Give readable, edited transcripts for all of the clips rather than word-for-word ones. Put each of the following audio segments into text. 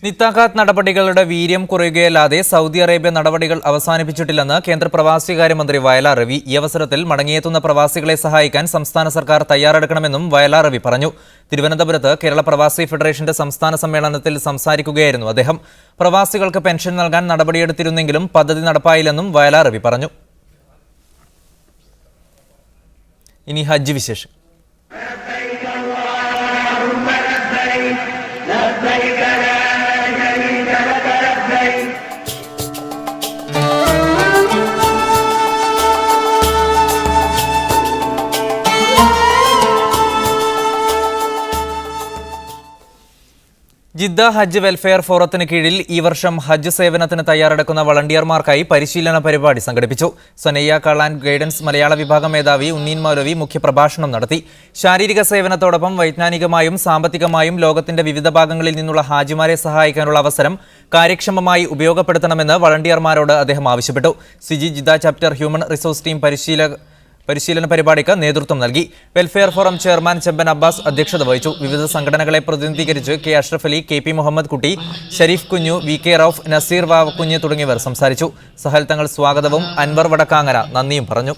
നിത്താഖാത്ത് നടപടികളുടെ വീര്യം കുറയുകയല്ലാതെ Saudi Arabia നടപടികൾ അവസാനിപ്പിച്ചിട്ടില്ലെന്ന് കേന്ദ്ര പ്രവാസികാര്യമന്ത്രി വയലാർ രവി. ഈ അവസരത്തിൽ മടങ്ങിയെത്തുന്ന പ്രവാസികളെ സഹായിക്കാൻ സംസ്ഥാന സർക്കാർ തയ്യാറെടുക്കണമെന്നും വയലാർ രവി പറഞ്ഞു. തിരുവനന്തപുരത്ത് കേരള പ്രവാസി ഫെഡറേഷന്റെ സംസ്ഥാന സമ്മേളനത്തിൽ സംസാരിക്കുകയായിരുന്നു അദ്ദേഹം. പ്രവാസികൾക്ക് പെൻഷൻ നൽകാൻ നടപടിയെടുത്തിരുന്നെങ്കിലും പദ്ധതി നടപ്പായില്ലെന്നും വയലാർ രവി പറഞ്ഞു. ഇനി ഹജ്ജ് വിശേഷം. ജിദ്ദ ഹജ്ജ് വെൽഫെയർ ഫോറത്തിന് കീഴിൽ ഈ വർഷം ഹജ്ജ് സേവനത്തിന് തയ്യാറെടുക്കുന്ന വളണ്ടിയർമാർക്കായി പരിശീലന പരിപാടി സംഘടിപ്പിച്ചു. സനയ്യ കള്ളാൻ ഗൈഡൻസ് മലയാള വിഭാഗം മേധാവി ഉണ്ണീൻ മൗലവി മുഖ്യപ്രഭാഷണം നടത്തി. ശാരീരിക സേവനത്തോടൊപ്പം വൈജ്ഞാനികമായും സാമ്പത്തികമായും ലോകത്തിന്റെ വിവിധ ഭാഗങ്ങളിൽ നിന്നുള്ള ഹാജിമാരെ സഹായിക്കാനുള്ള അവസരം കാര്യക്ഷമമായി ഉപയോഗപ്പെടുത്തണമെന്ന് വളണ്ടിയർമാരോട് അദ്ദേഹം ആവശ്യപ്പെട്ടു. CG Jeddah chapter human resource team പരിശീലന പരിപാടിക്ക് നേതൃത്വം നൽകി. Welfare forum chairman Chemban Abbas അധ്യക്ഷത വഹിച്ചു. വിവിധ സംഘടനകളെ പ്രതിനിധീകരിച്ച് K Ashraf Ali, K P Muhammad Kutty, Sharif Kunju, V K Rauf, Naseer Vavakkunju തുടങ്ങിയവർ സംസാരിച്ചു. സഹൽ തങ്ങൾ സ്വാഗതവും അൻവർ വടക്കാങ്ങര നന്ദിയും പറഞ്ഞു.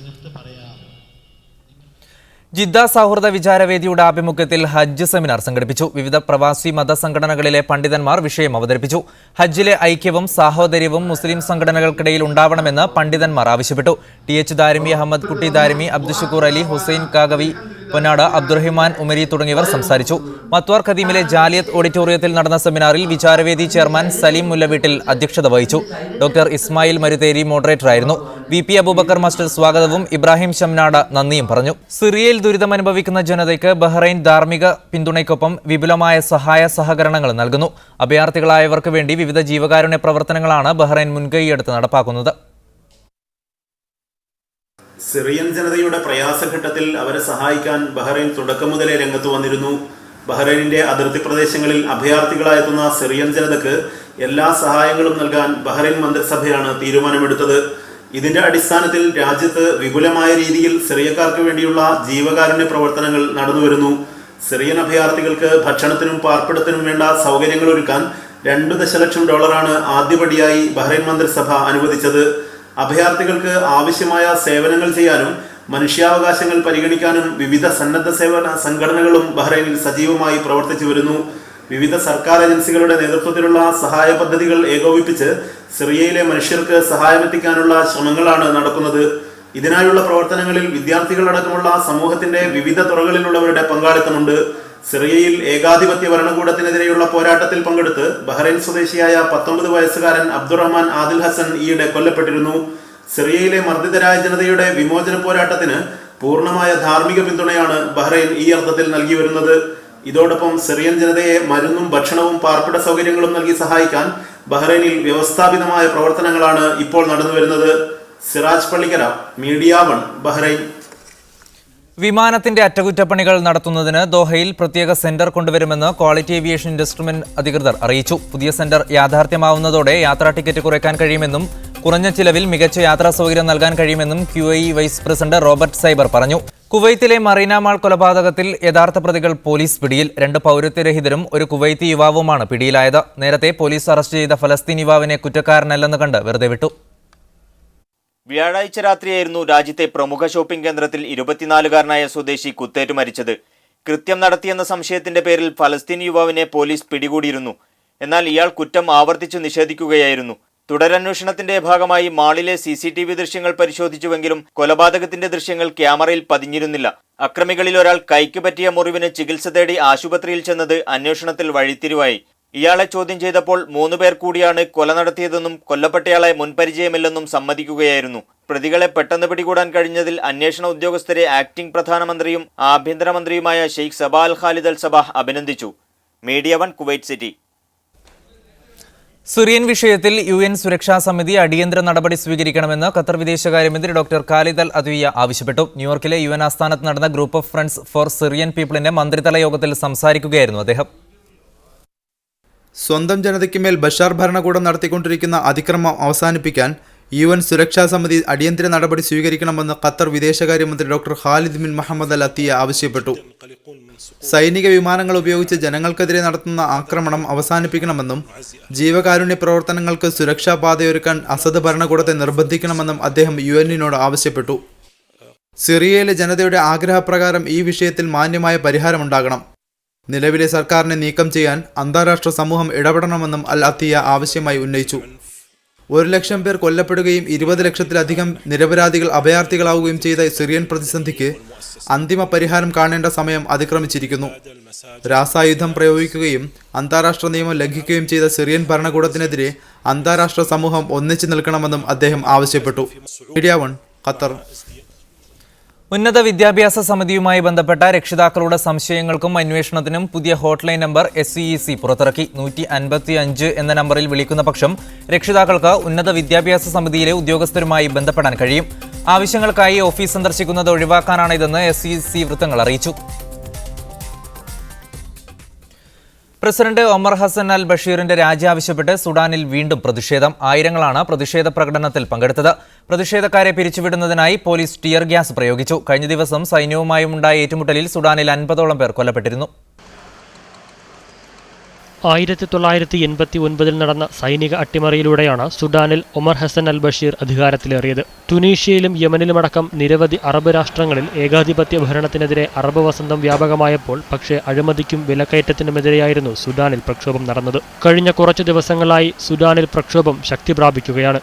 ജിദ്ദ സൗഹൃദ വിചാരവേദിയുടെ ആഭിമുഖ്യത്തിൽ ഹജ്ജ് സെമിനാർ സംഘടിപ്പിച്ചു. വിവിധ പ്രവാസി മതസംഘടനകളിലെ പണ്ഡിതന്മാർ വിഷയം അവതരിപ്പിച്ചു. ഹജ്ജിലെ ഐക്യവും സാഹോദര്യവും മുസ്ലിം സംഘടനകൾക്കിടയിൽ ഉണ്ടാവണമെന്ന് പണ്ഡിതന്മാർ ആവശ്യപ്പെട്ടു. ടി എച്ച് ദാരിമി, അഹമ്മദ് കുട്ടി ദാരിമി, അബ്ദുഷക്കൂർ അലി, ഹുസൈൻ കാഗവി പൊന്നാട്, അബ്ദുറഹിമാൻ ഉമരി തുടങ്ങിയവർ സംസാരിച്ചു. മത്വാർ ഖദീമിലെ ജാലിയത്ത് ഓഡിറ്റോറിയത്തിൽ നടന്ന സെമിനാറിൽ വിചാരവേദി ചെയർമാൻ സലീം മുല്ലവീട്ടിൽ അധ്യക്ഷത വഹിച്ചു. ഡോക്ടർ ഇസ്മായിൽ മരുതേരി മോഡറേറ്ററായിരുന്നു. വി പി അബൂബക്കർ മാസ്റ്റർ സ്വാഗതവും ഇബ്രാഹിം ശംനാട് നന്ദിയും പറഞ്ഞു. സിറിയയിൽ ദുരിതമനുഭവിക്കുന്ന ജനതയ്ക്ക് ബഹ്റൈൻ ധാർമ്മിക പിന്തുണയ്ക്കൊപ്പം വിപുലമായ സഹായ സഹകരണങ്ങൾ നൽകുന്നു. അഭയാർത്ഥികളായവർക്ക് വേണ്ടി വിവിധ ജീവകാരുണ്യ പ്രവർത്തനങ്ങളാണ് ബഹ്റൈൻ മുൻകൈയെടുത്ത് നടപ്പാക്കുന്നത്. സിറിയൻ ജനതയുടെ പ്രയാസഘട്ടത്തിൽ അവരെ സഹായിക്കാൻ ബഹ്റൈൻ തുടക്കം മുതലേ രംഗത്ത് വന്നിരുന്നു. ബഹ്റൈനിന്റെ അതിർത്തി പ്രദേശങ്ങളിൽ അഭയാർത്ഥികളായെത്തുന്ന സിറിയൻ ജനതയ്ക്ക് എല്ലാ സഹായങ്ങളും നൽകാൻ ബഹ്റൈൻ മന്ത്രിസഭയാണ് തീരുമാനമെടുത്തത്. ഇതിന്റെ അടിസ്ഥാനത്തിൽ രാജ്യത്ത് വിപുലമായ രീതിയിൽ സിറിയക്കാർക്ക് വേണ്ടിയുള്ള ജീവകാരുണ്യ പ്രവർത്തനങ്ങൾ നടന്നുവരുന്നു. സിറിയൻ അഭയാർത്ഥികൾക്ക് ഭക്ഷണത്തിനും പാർപ്പിടത്തിനും വേണ്ട സൗകര്യങ്ങൾ ഒരുക്കാൻ $2 ദശലക്ഷം ആദ്യപടിയായി ബഹ്റൈൻ മന്ത്രിസഭ അനുവദിച്ചത്. അഭയാർത്ഥികൾക്ക് ആവശ്യമായ സേവനങ്ങൾ ചെയ്യാനും മനുഷ്യാവകാശങ്ങൾ പരിഗണിക്കാനും വിവിധ സന്നദ്ധ സേവന സംഘടനകളും ബഹ്റൈനിൽ സജീവമായി പ്രവർത്തിച്ചു വരുന്നു. വിവിധ സർക്കാർ ഏജൻസികളുടെ നേതൃത്വത്തിലുള്ള സഹായ പദ്ധതികൾ ഏകോപിപ്പിച്ച് സിറിയയിലെ മനുഷ്യർക്ക് സഹായമെത്തിക്കാനുള്ള ശ്രമങ്ങളാണ് നടക്കുന്നത്. ഇതിനായുള്ള പ്രവർത്തനങ്ങളിൽ വിദ്യാർത്ഥികളടക്കമുള്ള സമൂഹത്തിന്റെ വിവിധ തുറകളിലുള്ളവരുടെ പങ്കാളിത്തമുണ്ട്. സിറിയയിൽ ഏകാധിപത്യ ഭരണകൂടത്തിനെതിരെയുള്ള പോരാട്ടത്തിൽ പങ്കെടുത്ത് ബഹ്റൈൻ സ്വദേശിയായ 19 വയസ്സുകാരൻ അബ്ദുറഹ്മാൻ ആദിൽ ഹസൻ ഈയിടെ കൊല്ലപ്പെട്ടിരുന്നു. സിറിയയിലെ മർദ്ദിതരായ ജനതയുടെ വിമോചന പോരാട്ടത്തിന് പൂർണ്ണമായ ധാർമ്മിക പിന്തുണയാണ് ബഹ്റൈൻ ഈ അർത്ഥത്തിൽ നൽകി വരുന്നത്. ഇതോടൊപ്പം സിറിയൻ ജനതയെ മരുന്നും ഭക്ഷണവും പാർപ്പിട സൗകര്യങ്ങളും നൽകി സഹായിക്കാൻ ബഹ്റൈനിൽ വ്യവസ്ഥാപിതമായ പ്രവർത്തനങ്ങളാണ് ഇപ്പോൾ നടന്നുവരുന്നത്. Siraj Pallikkara, media 1, Bahrain. വിമാനത്തിന്റെ അറ്റകുറ്റപ്പണികൾ നടത്തുന്നതിന് ദോഹയിൽ പ്രത്യേക സെന്റർ കൊണ്ടുവരുമെന്ന് ക്വാളിറ്റി ഏവിയേഷൻ ഇൻവെസ്റ്റ്മെന്റ് അധികൃതർ അറിയിച്ചു. പുതിയ സെന്റർ യാഥാർത്ഥ്യമാവുന്നതോടെ യാത്രാ ടിക്കറ്റ് കുറയ്ക്കാൻ കഴിയുമെന്നും കുറഞ്ഞ ചിലവിൽ മികച്ച യാത്രാ സൗകര്യം നൽകാൻ കഴിയുമെന്നും QAE വൈസ് പ്രസിഡന്റ് റോബർട്ട് സൈബർ പറഞ്ഞു. കുവൈത്തിലെ മറീന മാൾ കൊലപാതകത്തിൽ യഥാർത്ഥ പ്രതികൾ പോലീസ് പിടിയിൽ. 2 പൗരത്വരഹിതരും ഒരു കുവൈത്തി യുവാവുമാണ് പിടിയിലായത്. നേരത്തെ പോലീസ് അറസ്റ്റ് ചെയ്ത ഫലസ്തീൻ യുവാവിനെ കുറ്റക്കാരനല്ലെന്ന് കണ്ട് വെറുതെ വിട്ടു. വ്യാഴാഴ്ച രാത്രിയായിരുന്നു രാജ്യത്തെ പ്രമുഖ ഷോപ്പിംഗ് കേന്ദ്രത്തിൽ 24-കാരനായ സ്വദേശി കുത്തേറ്റു മരിച്ചത്. കൃത്യം നടത്തിയെന്ന സംശയത്തിന്റെ പേരിൽ ഫലസ്തീൻ യുവാവിനെ പോലീസ് പിടികൂടിയിരുന്നു. എന്നാൽ ഇയാൾ കുറ്റം ആവർത്തിച്ചു നിഷേധിക്കുകയായിരുന്നു. തുടരന്വേഷണത്തിന്റെ ഭാഗമായി മാളിലെ CCTV ദൃശ്യങ്ങൾ പരിശോധിച്ചുവെങ്കിലും കൊലപാതകത്തിന്റെ ദൃശ്യങ്ങൾ ക്യാമറയിൽ പതിഞ്ഞിരുന്നില്ല. അക്രമികളിൽ ഒരാൾ കൈക്ക് പറ്റിയ മുറിവിന് ചികിത്സ തേടി ആശുപത്രിയിൽ ചെന്നത് അന്വേഷണത്തിൽ വഴിത്തിരിവായി. ഇയാളെ ചോദ്യം ചെയ്തപ്പോൾ 3 പേർ കൂടിയാണ് കൊല നടത്തിയതെന്നും കൊല്ലപ്പെട്ടയാളെ മുൻപരിചയമില്ലെന്നും സമ്മതിക്കുകയായിരുന്നു. പ്രതികളെ പെട്ടെന്ന് പിടികൂടാൻ കഴിഞ്ഞതിൽ അന്വേഷണ ഉദ്യോഗസ്ഥരെ ആക്ടിംഗ് പ്രധാനമന്ത്രിയും ആഭ്യന്തരമന്ത്രിയുമായ ഷെയ്ഖ് സബാ അൽ ഖാലിദ് അൽ സബാഹ് അഭിനന്ദിച്ചു. Media 1, Kuwait city. സിറിയൻ വിഷയത്തിൽ UN സുരക്ഷാ സമിതി അടിയന്തര നടപടി സ്വീകരിക്കണമെന്ന് ഖത്തർ വിദേശകാര്യമന്ത്രി ഡോക്ടർ ഖാലിദ് അൽ അദ്വിയ ആവശ്യപ്പെട്ടു. ന്യൂയോർക്കിലെ UN ആസ്ഥാനത്ത് നടന്ന group of friends for Syrian പീപ്പിളിന്റെ മന്ത്രിതല യോഗത്തിൽ സംസാരിക്കുകയായിരുന്നു അദ്ദേഹം. സ്വന്തം ജനതയ്ക്ക് മേൽ ബഷാർ ഭരണകൂടം നടത്തിക്കൊണ്ടിരിക്കുന്ന അതിക്രമം അവസാനിപ്പിക്കാൻ UN സുരക്ഷാ സമിതി അടിയന്തര നടപടി സ്വീകരിക്കണമെന്ന് ഖത്തർ വിദേശകാര്യമന്ത്രി ഡോക്ടർ ഖാലിദ് ബിൻ മുഹമ്മദ് അൽ അത്തിയ ആവശ്യപ്പെട്ടു. സൈനിക വിമാനങ്ങൾ ഉപയോഗിച്ച് ജനങ്ങൾക്കെതിരെ നടത്തുന്ന ആക്രമണം അവസാനിപ്പിക്കണമെന്നും ജീവകാരുണ്യ പ്രവർത്തനങ്ങൾക്ക് സുരക്ഷാ പാതയൊരുക്കാൻ അസദ് ഭരണകൂടത്തെ നിർബന്ധിക്കണമെന്നും അദ്ദേഹം UN-നോട് ആവശ്യപ്പെട്ടു. സിറിയയിലെ ജനതയുടെ ആഗ്രഹപ്രകാരം ഈ വിഷയത്തിൽ മാന്യമായ പരിഹാരമുണ്ടാകണം. നിലവിലെ സർക്കാരിനെ നീക്കം ചെയ്യാൻ അന്താരാഷ്ട്ര സമൂഹം ഇടപെടണമെന്നും അൽ അത്തിയ ആവശ്യമായി ഉന്നയിച്ചു. 1,00,000 പേർ കൊല്ലപ്പെടുകയും 20 ലക്ഷത്തിലധികം നിരപരാധികൾ അഭയാർത്ഥികളാവുകയും ചെയ്ത സിറിയൻ പ്രതിസന്ധിക്ക് അന്തിമ പരിഹാരം കാണേണ്ട സമയം അതിക്രമിച്ചിരിക്കുന്നു. രാസായുധം പ്രയോഗിക്കുകയും അന്താരാഷ്ട്ര നിയമം ലംഘിക്കുകയും ചെയ്ത സിറിയൻ ഭരണകൂടത്തിനെതിരെ അന്താരാഷ്ട്ര സമൂഹം ഒന്നിച്ചു നിൽക്കണമെന്നും അദ്ദേഹം ആവശ്യപ്പെട്ടു. Media 1 Qatar. ഉന്നത വിദ്യാഭ്യാസ സമിതിയുമായി ബന്ധപ്പെട്ട രക്ഷിതാക്കളുടെ സംശയങ്ങൾക്കും അന്വേഷണത്തിനും പുതിയ ഹോട്ട്ലൈൻ നമ്പർ SCEC പുറത്തിറക്കി. 155 എന്ന നമ്പറിൽ വിളിക്കുന്ന പക്ഷം രക്ഷിതാക്കൾക്ക് ഉന്നത വിദ്യാഭ്യാസ സമിതിയിലെ ഉദ്യോഗസ്ഥരുമായി ബന്ധപ്പെടാൻ കഴിയും. ആവശ്യങ്ങൾക്കായി ഓഫീസ് സന്ദർശിക്കുന്നത് ഒഴിവാക്കാനാണ് ഇതെന്ന് SCEC വൃത്തങ്ങൾ അറിയിച്ചു. പ്രസിഡന്റ് ഒമർ ഹസൻ അൽ ബഷീറിന്റെ രാജി ആവശ്യപ്പെട്ട് സുഡാനിൽ വീണ്ടും പ്രതിഷേധം. ആയിരങ്ങളാണ് പ്രതിഷേധ പ്രകടനത്തിൽ പങ്കെടുത്തത്. പ്രതിഷേധക്കാരെ പിരിച്ചുവിടുന്നതിനായി പോലീസ് ടിയർ ഗ്യാസ് പ്രയോഗിച്ചു. കഴിഞ്ഞ ദിവസം സൈന്യവുമായുണ്ടായ ഏറ്റുമുട്ടലിൽ സുഡാനിൽ 50ഓളം പേർ കൊല്ലപ്പെട്ടിരുന്നു. 1989 നടന്ന സൈനിക അട്ടിമറിയിലൂടെയാണ് സുഡാനിൽ ഒമർ ഹസൻ അൽ ബഷീർ അധികാരത്തിലേറിയത്. തുനീഷ്യയിലും യമനിലുമടക്കം നിരവധി അറബ് രാഷ്ട്രങ്ങളിൽ ഏകാധിപത്യ ഭരണത്തിനെതിരെ അറബ് വസന്തം വ്യാപകമായപ്പോൾ പക്ഷേ അഴിമതിക്കും വിലക്കയറ്റത്തിനുമെതിരെയായിരുന്നു സുഡാനിൽ പ്രക്ഷോഭം നടന്നത്. കഴിഞ്ഞ കുറച്ചു ദിവസങ്ങളായി സുഡാനിൽ പ്രക്ഷോഭം ശക്തി പ്രാപിക്കുകയാണ്.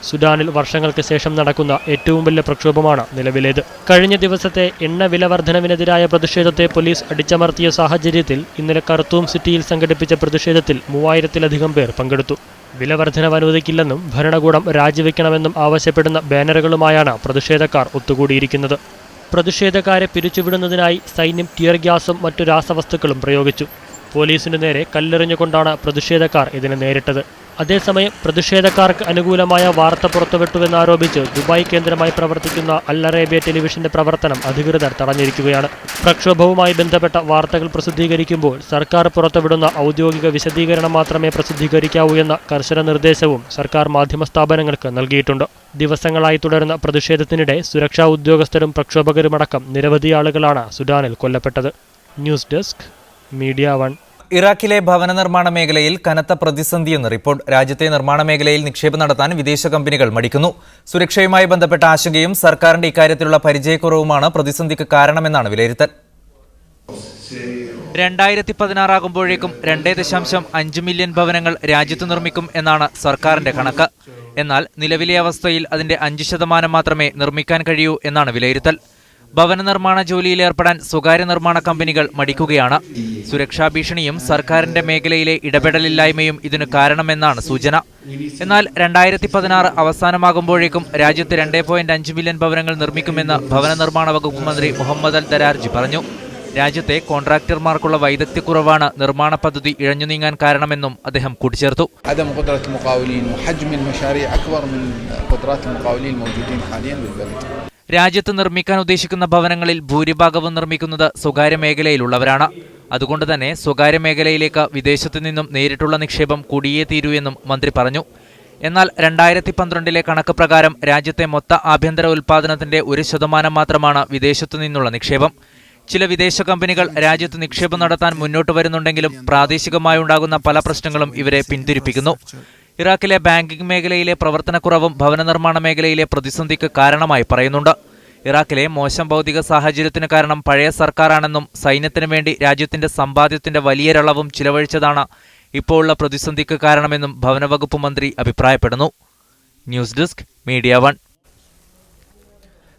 സുഡാനിൽ വർഷങ്ങൾക്ക് ശേഷം നടക്കുന്ന ഏറ്റവും വലിയ പ്രക്ഷോഭമാണ് നിലവിലേത്. കഴിഞ്ഞ ദിവസത്തെ എണ്ണ വില വർധനവിനെതിരായ പ്രതിഷേധത്തെ പോലീസ് അടിച്ചമർത്തിയ സാഹചര്യത്തിൽ ഇന്നലെ കർത്തൂം സിറ്റിയിൽ സംഘടിപ്പിച്ച പ്രതിഷേധത്തിൽ 3000-ലധികം പേർ പങ്കെടുത്തു. വില വർധനവ് അനുവദിക്കില്ലെന്നും ഭരണകൂടം രാജിവെക്കണമെന്നും ആവശ്യപ്പെടുന്ന ബാനറുകളുമായാണ് പ്രതിഷേധക്കാർ ഒത്തുകൂടിയിരിക്കുന്നത്. പ്രതിഷേധക്കാരെ പിരിച്ചുവിടുന്നതിനായി സൈന്യം ടിയർ ഗ്യാസും മറ്റു രാസവസ്തുക്കളും പ്രയോഗിച്ചു. പോലീസിനു നേരെ കല്ലെറിഞ്ഞുകൊണ്ടാണ് പ്രതിഷേധക്കാർ ഇതിനെ നേരിട്ടത്. അതേസമയം പ്രതിഷേധക്കാർക്ക് അനുകൂലമായ വാർത്ത പുറത്തുവിട്ടുവെന്നാരോപിച്ച് ദുബായ് കേന്ദ്രമായി പ്രവർത്തിക്കുന്ന അൽ അറേബ്യ ടെലിവിഷന്റെ പ്രവർത്തനം അധികൃതർ തടഞ്ഞിരിക്കുകയാണ്. പ്രക്ഷോഭവുമായി ബന്ധപ്പെട്ട വാർത്തകൾ പ്രസിദ്ധീകരിക്കുമ്പോൾ സർക്കാർ പുറത്തുവിടുന്ന ഔദ്യോഗിക വിശദീകരണം മാത്രമേ പ്രസിദ്ധീകരിക്കാവൂ എന്ന കർശന നിർദ്ദേശവും സർക്കാർ മാധ്യമ സ്ഥാപനങ്ങൾക്ക് നൽകിയിട്ടുണ്ട്. ദിവസങ്ങളായി തുടരുന്ന പ്രതിഷേധത്തിനിടെ സുരക്ഷാ ഉദ്യോഗസ്ഥരും പ്രക്ഷോഭകരുമടക്കം നിരവധി ആളുകളാണ് സുഡാനിൽ കൊല്ലപ്പെട്ടത്. News desk media 1. ഇറാഖിലെ ഭവന നിർമ്മാണ മേഖലയിൽ കനത്ത പ്രതിസന്ധിയെന്ന് റിപ്പോർട്ട്. രാജ്യത്തെ നിർമ്മാണ മേഖലയിൽ നിക്ഷേപം നടത്താൻ വിദേശ കമ്പനികൾ മടിക്കുന്നു. സുരക്ഷയുമായി ബന്ധപ്പെട്ട ആശങ്കയും സർക്കാരിന്റെ ഇക്കാര്യത്തിലുള്ള പരിചയക്കുറവുമാണ് പ്രതിസന്ധിക്ക് കാരണമെന്നാണ് വിലയിരുത്തൽ. 2016 ആകുമ്പോഴേക്കും 2.5 മില്യൺ ഭവനങ്ങൾ രാജ്യത്ത് നിർമ്മിക്കും എന്നാണ് സർക്കാരിന്റെ കണക്ക്. എന്നാൽ നിലവിലെ അവസ്ഥയിൽ അതിന്റെ 5% മാത്രമേ നിർമ്മിക്കാൻ കഴിയൂ എന്നാണ് വിലയിരുത്തൽ. ഭവന നിർമ്മാണ ജോലിയിൽ ഏർപ്പെടാൻ സ്വകാര്യ നിർമ്മാണ കമ്പനികൾ മടിക്കുകയാണ്. സുരക്ഷാ ഭീഷണിയും സർക്കാരിന്റെ മേഖലയിലെ ഇടപെടലില്ലായ്മയും ഇതിനു കാരണമെന്നാണ് സൂചന. എന്നാൽ 2016 അവസാനമാകുമ്പോഴേക്കും രാജ്യത്ത് 2.5 മില്യൺ ഭവനങ്ങൾ നിർമ്മിക്കുമെന്ന് ഭവന നിർമ്മാണ വകുപ്പ് മന്ത്രി മുഹമ്മദ് അൽ ദരാർജി പറഞ്ഞു. രാജ്യത്തെ കോൺട്രാക്ടർമാർക്കുള്ള വൈദഗ്ധ്യക്കുറവാണ് നിർമ്മാണ പദ്ധതി ഇഴഞ്ഞു നീങ്ങാൻ കാരണമെന്നും അദ്ദേഹം കൂട്ടിച്ചേർത്തു. രാജ്യത്ത് നിർമ്മിക്കാൻ ഉദ്ദേശിക്കുന്ന ഭവനങ്ങളിൽ ഭൂരിഭാഗവും നിർമ്മിക്കുന്നത് സ്വകാര്യ മേഖലയിലുള്ളവരാണ്. അതുകൊണ്ട് തന്നെ സ്വകാര്യ മേഖലയിലേക്ക് വിദേശത്തു നിന്നും നേരിട്ടുള്ള നിക്ഷേപം കൂടിയേ തീരൂ എന്നും മന്ത്രി പറഞ്ഞു. എന്നാൽ 2012 കണക്ക് പ്രകാരം രാജ്യത്തെ മൊത്ത ആഭ്യന്തര ഉൽപ്പാദനത്തിന്റെ 1% മാത്രമാണ് വിദേശത്തു നിന്നുള്ള നിക്ഷേപം. ചില വിദേശ കമ്പനികൾ രാജ്യത്ത് നിക്ഷേപം നടത്താൻ മുന്നോട്ട് വരുന്നുണ്ടെങ്കിലും പ്രാദേശികമായുണ്ടാകുന്ന പല പ്രശ്നങ്ങളും ഇവരെ പിന്തിരിപ്പിക്കുന്നു. ഇറാഖിലെ ബാങ്കിംഗ് മേഖലയിലെ പ്രവർത്തനക്കുറവും ഭവന നിർമ്മാണ മേഖലയിലെ പ്രതിസന്ധിക്ക് കാരണമായി പറയുന്നുണ്ട്. ഇറാഖിലെ മോശം ഭൗതിക സാഹചര്യത്തിന് കാരണം പഴയ സർക്കാരാണെന്നും സൈന്യത്തിനു വേണ്ടി രാജ്യത്തിന്റെ സമ്പാദ്യത്തിന്റെ വലിയൊരളവും ചിലവഴിച്ചതാണ് ഇപ്പോഴുള്ള പ്രതിസന്ധിക്ക് കാരണമെന്നും ഭവനവകുപ്പ് മന്ത്രി അഭിപ്രായപ്പെടുന്നു. News desk media 1.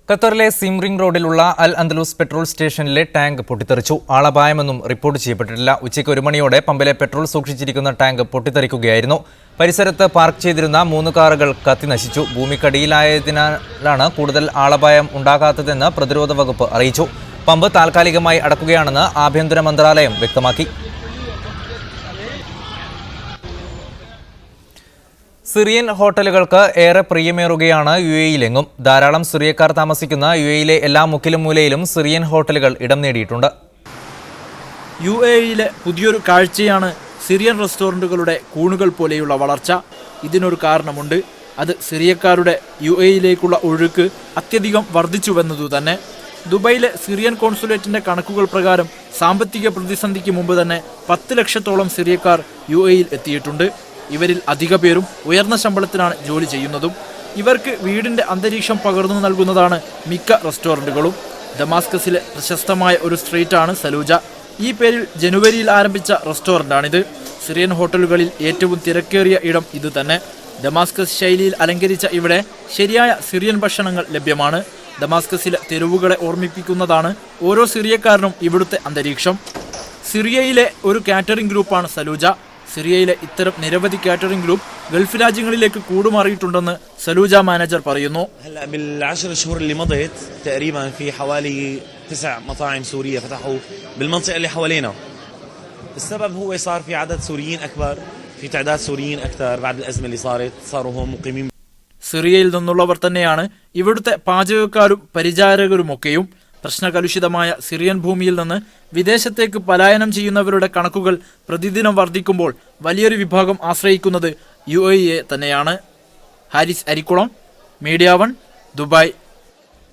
ഖത്തറിലെ സിംറിംഗ് റോഡിലുള്ള അൽ അന്തലൂസ് പെട്രോൾ സ്റ്റേഷനിലെ ടാങ്ക് പൊട്ടിത്തെറിച്ചു. ആളപായമൊന്നും റിപ്പോർട്ട് ചെയ്യപ്പെട്ടിട്ടില്ല. ഉച്ചയ്ക്ക് 1 മണിയോടെ പമ്പിലെ പെട്രോൾ സൂക്ഷിച്ചിരിക്കുന്ന ടാങ്ക് പൊട്ടിത്തെറിക്കുകയായിരുന്നു. പരിസരത്ത് പാർക്ക് ചെയ്തിരുന്ന 3 കാറുകൾ കത്തിനശിച്ചു. ഭൂമിക്കടിയിലായതിനാലാണ് കൂടുതൽ ആളപായം ഉണ്ടാകാത്തതെന്ന് പ്രതിരോധ വകുപ്പ് അറിയിച്ചു. പമ്പ് താൽക്കാലികമായി അടക്കുകയാണെന്ന് ആഭ്യന്തര മന്ത്രാലയം വ്യക്തമാക്കി. സിറിയൻ ഹോട്ടലുകൾക്ക് ഏറെ പ്രിയമേറുകയാണ് UAE-ലെങ്ങും. ധാരാളം സിറിയക്കാർ താമസിക്കുന്ന UAE-ലെ എല്ലാ മുക്കിലും മൂലയിലും സിറിയൻ ഹോട്ടലുകൾ ഇടം നേടിയിട്ടുണ്ട്. UAE-ലെ പുതിയൊരു കാഴ്ചയാണ് സിറിയൻ റെസ്റ്റോറൻറ്റുകളുടെ കൂണുകൾ പോലെയുള്ള വളർച്ച. ഇതിനൊരു കാരണമുണ്ട്. അത് സിറിയക്കാരുടെ UAE-യിലേക്കുള്ള ഒഴുക്ക് അത്യധികം വർദ്ധിച്ചുവെന്നതു തന്നെ. ദുബൈയിലെ സിറിയൻ കോൺസുലേറ്റിന്റെ കണക്കുകൾ പ്രകാരം സാമ്പത്തിക പ്രതിസന്ധിക്ക് മുമ്പ് തന്നെ 10 ലക്ഷത്തോളം സിറിയക്കാർ UAE-യിൽ എത്തിയിട്ടുണ്ട്. ഇവരിൽ അധിക പേരും ഉയർന്ന ശമ്പളത്തിനാണ് ജോലി ചെയ്യുന്നതും. ഇവർക്ക് വീടിന്റെ അന്തരീക്ഷം പകർന്നു നൽകുന്നതാണ് മിക്ക റെസ്റ്റോറൻറ്റുകളും. ദമാസ്കസിലെ പ്രശസ്തമായ ഒരു സ്ട്രീറ്റാണ് സലൂജ. ഈ പേരിൽ ജനുവരിയിൽ ആരംഭിച്ച റെസ്റ്റോറൻ്റാണിത്. സിറിയൻ ഹോട്ടലുകളിൽ ഏറ്റവും തിരക്കേറിയ ഇടം ഇത് തന്നെ. ദമാസ്കസ് ശൈലിയിൽ അലങ്കരിച്ച ഇവിടെ ശരിയായ സിറിയൻ ഭക്ഷണങ്ങൾ ലഭ്യമാണ്. ദമാസ്കസിലെ തെരുവുകളെ ഓർമ്മിപ്പിക്കുന്നതാണ് ഓരോ സിറിയക്കാരനും ഇവിടുത്തെ അന്തരീക്ഷം. സിറിയയിലെ ഒരു കാറ്ററിംഗ് ഗ്രൂപ്പാണ് സലൂജ. സിറിയയിലെ ഇത്തരം നിരവധി കാറ്ററിംഗ് ഗ്രൂപ്പ് ഗൾഫ് രാജ്യങ്ങളിലേക്ക് കൂടുമാറിയിട്ടുണ്ടെന്ന് സലൂജ മാനേജർ പറയുന്നു. بالعشر شهور اللي مضت تقريبا في حوالي 9 مطاعم سورية فتحوا بالمنطقة اللي حوالينا. السبب هو صار في عدد سوريين أكبر، في تعداد سوريين أكثر بعد الأزمة اللي صاروا هم مقيمين. സിറിയയിൽ നിന്നുള്ളവർ തന്നെയാണ് ഇവിടുത്തെ പാചകക്കാരും പരിചാരകരുമൊക്കെയും. പ്രശ്നകലുഷിതമായ സിറിയൻ ഭൂമിയിൽ നിന്ന് വിദേശത്തേക്ക് പലായനം ചെയ്യുന്നവരുടെ കണക്കുകൾ പ്രതിദിനം വർദ്ധിക്കുമ്പോൾ വലിയൊരു വിഭാഗം ആശ്രയിക്കുന്നത് UAE തന്നെയാണ്. Haris Arikkulam, media 1, Dubai.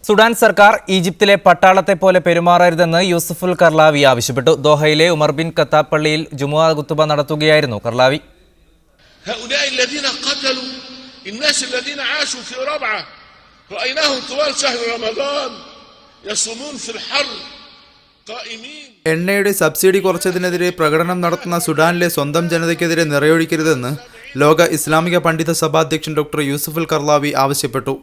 Sudan സർക്കാർ ഈജിപ്തിലെ പട്ടാളത്തെ പോലെ പെരുമാറരുതെന്ന് യൂസഫുൽ കർലാവി ആവശ്യപ്പെട്ടു. ദോഹയിലെ ഉമർ ബിൻ ഖത്താബ് പള്ളിയിൽ ജുമുഅ ഖുതുബ നടത്തുകയായിരുന്നു കർലാവി. الناس الذين عاشوا في ربعة رأيناهم طوال شهر رمضان يصومون في الحر قائمين. എണ്ണയുടെ സബ്സിഡി കുറച്ചതിനെതിരെ പ്രകടനം നടത്തുന്ന സുഡാനിലെ സ്വന്തം ജനതയ്ക്കെതിരെ നിറയൊഴിക്കരുതെന്ന് ലോക ഇസ്ലാമിക പണ്ഡിത സഭാധ്യക്ഷൻ ഡോക്ടർ യൂസഫുൽ കർലാവി ആവശ്യപ്പെട്ടു.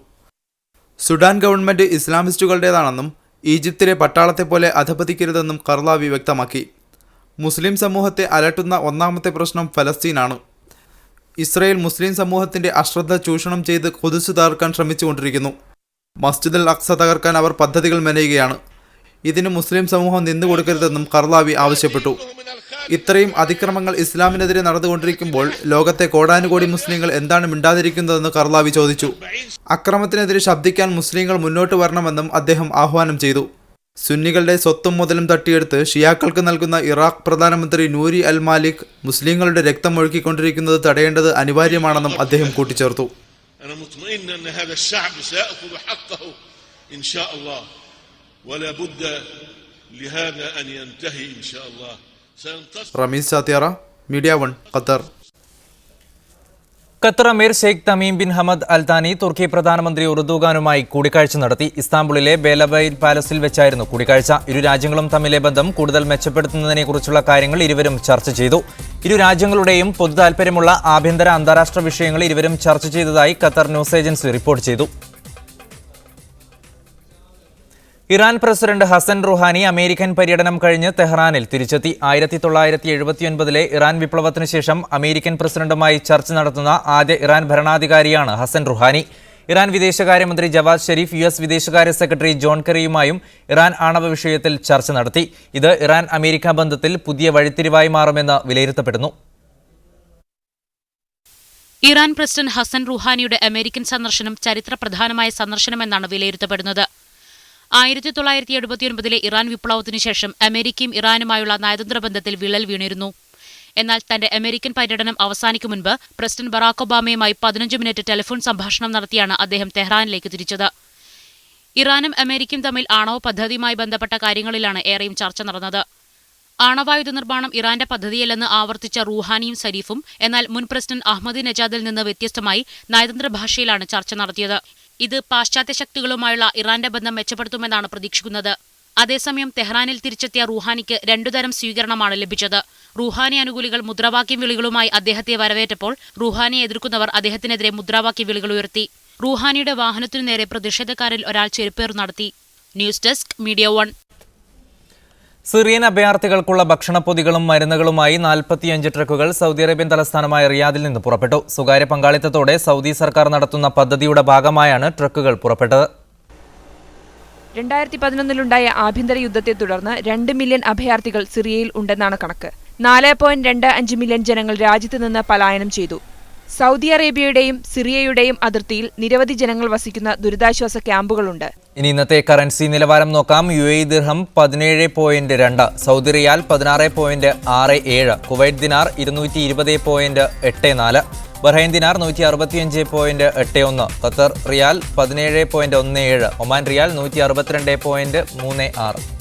സുഡാൻ ഗവൺമെന്റ് ഇസ്ലാമിസ്റ്റുകളുടേതാണെന്നും ഈജിപ്തിലെ പട്ടാളത്തെ പോലെ അധപതിക്കരുതെന്നും കർലാവി വ്യക്തമാക്കി. മുസ്ലിം സമൂഹത്തെ അലട്ടുന്ന ഒന്നാമത്തെ പ്രശ്നം ഫലസ്തീനാണ്. ഇസ്രായേൽ മുസ്ലിം സമൂഹത്തിന്റെ അശ്രദ്ധ ചൂഷണം ചെയ്ത് ഖുദ്സ് തകർക്കാൻ ശ്രമിച്ചുകൊണ്ടിരിക്കുന്നു. മസ്ജിദുൽ അഖ്സ തകർക്കാൻ അവർ പദ്ധതികൾ മെനയുകയാണ്. ഇതിന് മുസ്ലിം സമൂഹം നിന്നുകൊടുക്കരുതെന്നും കർലാവി ആവശ്യപ്പെട്ടു. ഇത്രയും അതിക്രമങ്ങൾ ഇസ്ലാമിനെതിരെ നടന്നുകൊണ്ടിരിക്കുമ്പോൾ ലോകത്തെ കോടാനുകോടി മുസ്ലിങ്ങൾ എന്താണ് മിണ്ടാതിരിക്കുന്നതെന്ന് കർലാവി ചോദിച്ചു. അക്രമത്തിനെതിരെ ശബ്ദിക്കാൻ മുസ്ലിങ്ങൾ മുന്നോട്ട് വരണമെന്നും അദ്ദേഹം ആഹ്വാനം ചെയ്തു. സുന്നികളുടെ സ്വത്തും മുതലും തട്ടിയെടുത്ത് ഷിയാക്കൾക്ക് നൽകുന്ന ഇറാഖ് പ്രധാനമന്ത്രി നൂരി അൽ മാലിക് മുസ്ലിങ്ങളുടെ രക്തം ഒഴുക്കിക്കൊണ്ടിരിക്കുന്നത് തടയേണ്ടത് അനിവാര്യമാണെന്നും അദ്ദേഹം കൂട്ടിച്ചേർത്തു. Ramees Sathiyara, media 1, Qatar. Qatar അമീർ Sheikh Tamim bin Hamad Al Thani തുർക്കി പ്രധാനമന്ത്രി ഉർദുഗാനുമായി കൂടിക്കാഴ്ച നടത്തി. ഇസ്താംബുളിലെ ബേലബൈൽ പാലസിൽ വെച്ചായിരുന്നു കൂടിക്കാഴ്ച. ഇരു രാജ്യങ്ങളും തമ്മിലെ ബന്ധം കൂടുതൽ മെച്ചപ്പെടുത്തുന്നതിനെക്കുറിച്ചുള്ള കാര്യങ്ങൾ ഇരുവരും ചർച്ച ചെയ്തു. ഇരു രാജ്യങ്ങളുടെയും പൊതു താൽപര്യമുള്ള ആഭ്യന്തര അന്താരാഷ്ട്ര വിഷയങ്ങൾ ഇരുവരും ചർച്ച ചെയ്തതായി ഖത്തർ ന്യൂസ് ഏജൻസി റിപ്പോർട്ട് ചെയ്തു. Iran president Hassan Rouhani American പര്യടനം കഴിഞ്ഞ് തെഹ്റാനിൽ തിരിച്ചെത്തി. 1979-ലെ ഇറാൻ വിപ്ലവത്തിനു ശേഷം അമേരിക്കൻ പ്രസിഡന്റുമായി ചർച്ച നടത്തുന്ന ആദ്യ ഇറാൻ ഭരണാധികാരിയാണ് ഹസൻ റുഹാനി. ഇറാൻ വിദേശകാര്യമന്ത്രി ജവാദ് ഷെരീഫ് US വിദേശകാര്യ സെക്രട്ടറി ജോൺ കെറിയുമായും ഇറാൻ ആണവ വിഷയത്തിൽ ചർച്ച നടത്തി. ഇത് ഇറാൻ അമേരിക്ക ബന്ധത്തിൽ പുതിയ വഴിത്തിരിവായി മാറുമെന്ന് വിലയിരുത്തപ്പെടുന്നു. ഇറാൻ പ്രസിഡന്റ് ഹസൻ റുഹാനിയുടെ അമേരിക്കൻ സന്ദർശനം ചരിത്രപ്രധാനമായ സന്ദർശനമെന്നാണ് വിലയിരുത്തപ്പെടുന്നത്. 1979-ലെ ഇറാൻ വിപ്ലവത്തിനു ശേഷം അമേരിക്കയും ഇറാനുമായുള്ള നയതന്ത്ര ബന്ധത്തിൽ വിള്ളൽ വീണിരുന്നു. എന്നാൽ തന്റെ അമേരിക്കൻ പര്യടനം അവസാനിക്കും മുൻപ് പ്രസിഡന്റ് ബറാക് ഒബാമയുമായി 15 മിനിറ്റ് ടെലിഫോൺ സംഭാഷണം നടത്തിയാണ് അദ്ദേഹം തെഹ്റാനിലേക്ക് തിരിച്ചത്. ഇറാനും അമേരിക്കയും തമ്മിൽ ആണവ പദ്ധതിയുമായി ബന്ധപ്പെട്ട കാര്യങ്ങളിലാണ് ഏറെയും ചർച്ച നടന്നത്. ആണവായുധ നിർമ്മാണം ഇറാന്റെ പദ്ധതിയല്ലെന്ന് ആവർത്തിച്ച റുഹാനിയും സരീഫും എന്നാൽ മുൻ പ്രസിഡന്റ് അഹമ്മദി നജാദിൽ നിന്ന് വ്യത്യസ്തമായി നയതന്ത്ര ഭാഷയിലാണ് ചർച്ച നടത്തിയത്. ഇത് പാശ്ചാത്യ ശക്തികളുമായുള്ള ഇറാന്റെ ബന്ധം മെച്ചപ്പെടുത്തുമെന്നാണ് പ്രതീക്ഷിക്കുന്നത്. അതേസമയം തെഹ്റാനിൽ തിരിച്ചെത്തിയ റുഹാനിക്ക് 2 തരം സ്വീകരണമാണ് ലഭിച്ചത്. റുഹാനി അനുകൂലികൾ മുദ്രാവാക്യം വിളികളുമായി അദ്ദേഹത്തെ വരവേറ്റപ്പോൾ റുഹാനിയെ എതിർക്കുന്നവർ അദ്ദേഹത്തിനെതിരെ മുദ്രാവാക്യ വിളികൾ ഉയർത്തി. റുഹാനിയുടെ വാഹനത്തിനു നേരെ പ്രതിഷേധക്കാരിൽ ഒരാൾ ചെരുപ്പേർ നടത്തി. News desk, media 1. സിറിയൻ അഭയാർത്ഥികൾക്കുള്ള ഭക്ഷണപ്പൊതികളും മരുന്നുകളുമായി 45 ട്രക്കുകൾ സൗദി അറേബ്യൻ തലസ്ഥാനമായ റിയാദിൽ നിന്ന് പുറപ്പെട്ടു. സ്വകാര്യ പങ്കാളിത്തത്തോടെ സൗദി സർക്കാർ നടത്തുന്ന പദ്ധതിയുടെ ഭാഗമായാണ് ട്രക്കുകൾ പുറപ്പെട്ടത്. 2011-ലുണ്ടായ ആഭ്യന്തര യുദ്ധത്തെ തുടർന്ന് 2 മില്യൺ അഭയാർത്ഥികൾ സിറിയയിൽ ഉണ്ടെന്നാണ് കണക്ക്. 4.25 മില്യൺ ജനങ്ങൾ രാജ്യത്ത് നിന്ന് പലായനം ചെയ്തു. സൗദി അറേബ്യയുടെയും സിറിയയുടെയും അതിർത്തിയിൽ നിരവധി ജനങ്ങൾ വസിക്കുന്ന ദുരിതാശ്വാസ ക്യാമ്പുകളുണ്ട്. ഇനി ഇന്നത്തെ കറൻസി നിലവാരം നോക്കാം. UAE ദിർഹം 17.2, സൗദി റിയാൽ 16.67, കുവൈറ്റ് ദിനാർ 220.84, ബഹ്റൈൻ ദിനാർ 165.81, ഖത്തർ റിയാൽ 17.17, ഒമാൻ റിയാൽ 162.36.